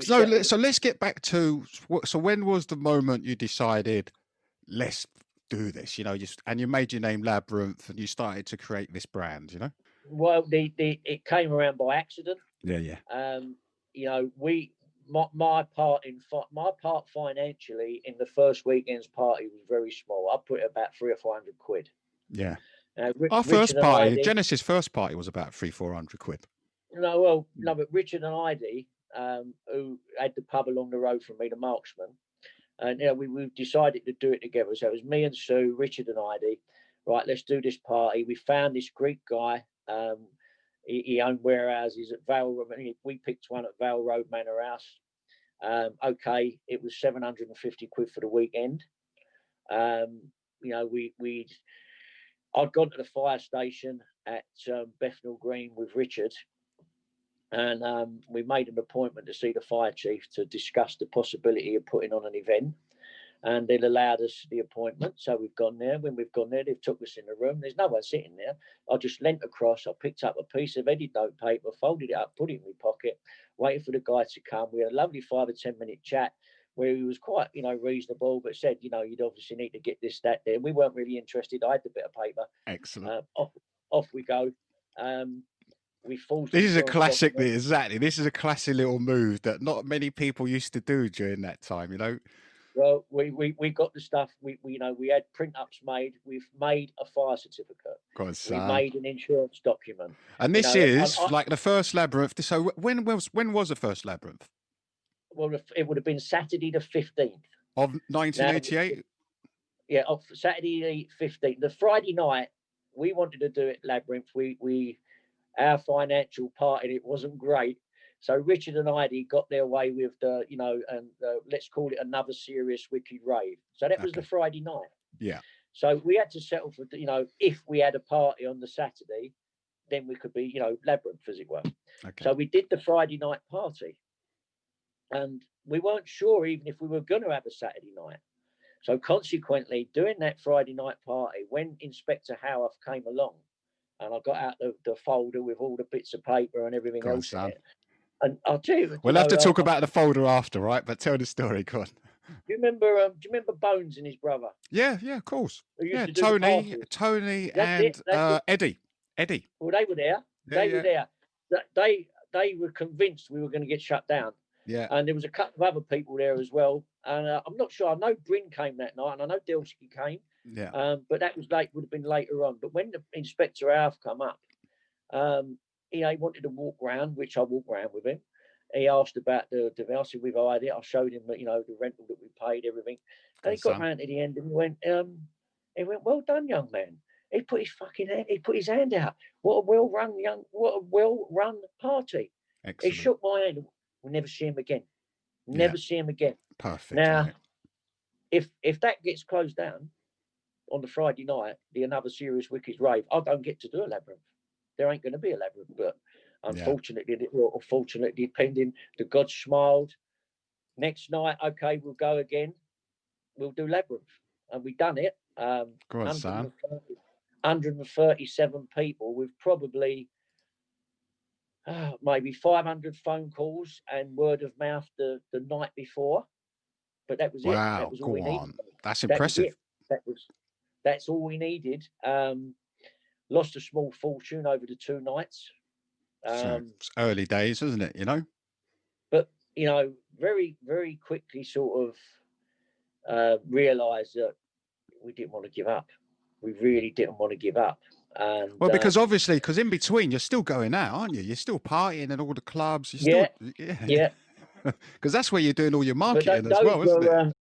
So let's get back to, so when was the moment you decided, let's do this, and you made your name Labrynth and you started to create this brand, Well, it came around by accident. Yeah. My part financially in the first weekend's party was very small. I put about 300 or 400 quid. Yeah. Our first party, Genesis first party was about 300-400 quid. No, but Richard and Heidi, who had the pub along the road from me, the Marksman, and we decided to do it together. So it was me and Sue, Richard and Heidi. Right, let's do this party. We found this Greek guy. He owned warehouses at Vale. We picked one at Vale Road Manor House. Okay, it was 750 quid for the weekend. I'd gone to the fire station at Bethnal Green with Richard, and we made an appointment to see the fire chief to discuss the possibility of putting on an event. And they'd allowed us the appointment. So we've gone there. When we've gone there, they've took us in the room. There's no one sitting there. I just leant across. I picked up a piece of Eddie note paper, folded it up, put it in my pocket, waited for the guy to come. We had a lovely 5 or 10 minute chat where he was quite, reasonable, but said, you'd obviously need to get this, that, there. We weren't really interested. I had the bit of paper. Excellent. Off we go. This is a classic. Exactly. This is a classic little move that not many people used to do during that time, Well, we got the stuff. We had print ups made. We've made a fire certificate. We made an insurance document. And this is like the first Labrynth. So when was the first Labrynth? Well, it would have been Saturday the 15th of 1988. Yeah, of Saturday the 15th. The Friday night we wanted to do it Labrynth. Our financial part in it wasn't great. So Richard and Heidi got their way with the, let's call it another serious wicked rave. So that was the Friday night. Yeah. So we had to settle for, if we had a party on the Saturday, then we could be, Labrynth, as it were. Okay. So we did the Friday night party. And we weren't sure even if we were going to have a Saturday night. So consequently, doing that Friday night party, when Inspector Howarth came along, and I got out the folder with all the bits of paper and everything else in it. And I'll tell you, we'll have to talk about the folder after, right? But tell the story, go on. Do you remember Bones and his brother? Yeah, of course. Yeah, Tony, and Eddie. Well, they were there. They were there. They were convinced we were going to get shut down. Yeah. And there was a couple of other people there as well. And I'm not sure. I know Bryn came that night, and I know Delsky came. Yeah. But that was would have been later on. But when the Inspector Alf come up, he wanted to walk round, which I walked round with him. He asked about the device with Heidi. I showed him that, the rental that we paid, everything. And he got round to the end and he went, well done, young man. He put his hand out. What a well-run party. Excellent. He shook my hand. We'll never see him again. Never see him again. Perfect. Now, if that gets closed down on the Friday night, the Another Serious Wicked Rave, I don't get to do a Labrynth. There ain't going to be a Labrynth, but unfortunately, or fortunately, depending, the gods smiled. Next night, okay, we'll go again. We'll do Labrynth. And we done it. 137 people with probably maybe 500 phone calls and word of mouth the night before. But that was it. That was all we needed. That's impressive. That's all we needed. Lost a small fortune over the 2 nights. So it's early days, isn't it? But very, very quickly sort of realised that we didn't want to give up. We really didn't want to give up. And, because in between you're still going out, aren't you? You're still partying in all the clubs. Yeah. Because that's where you're doing all your marketing as well, isn't it?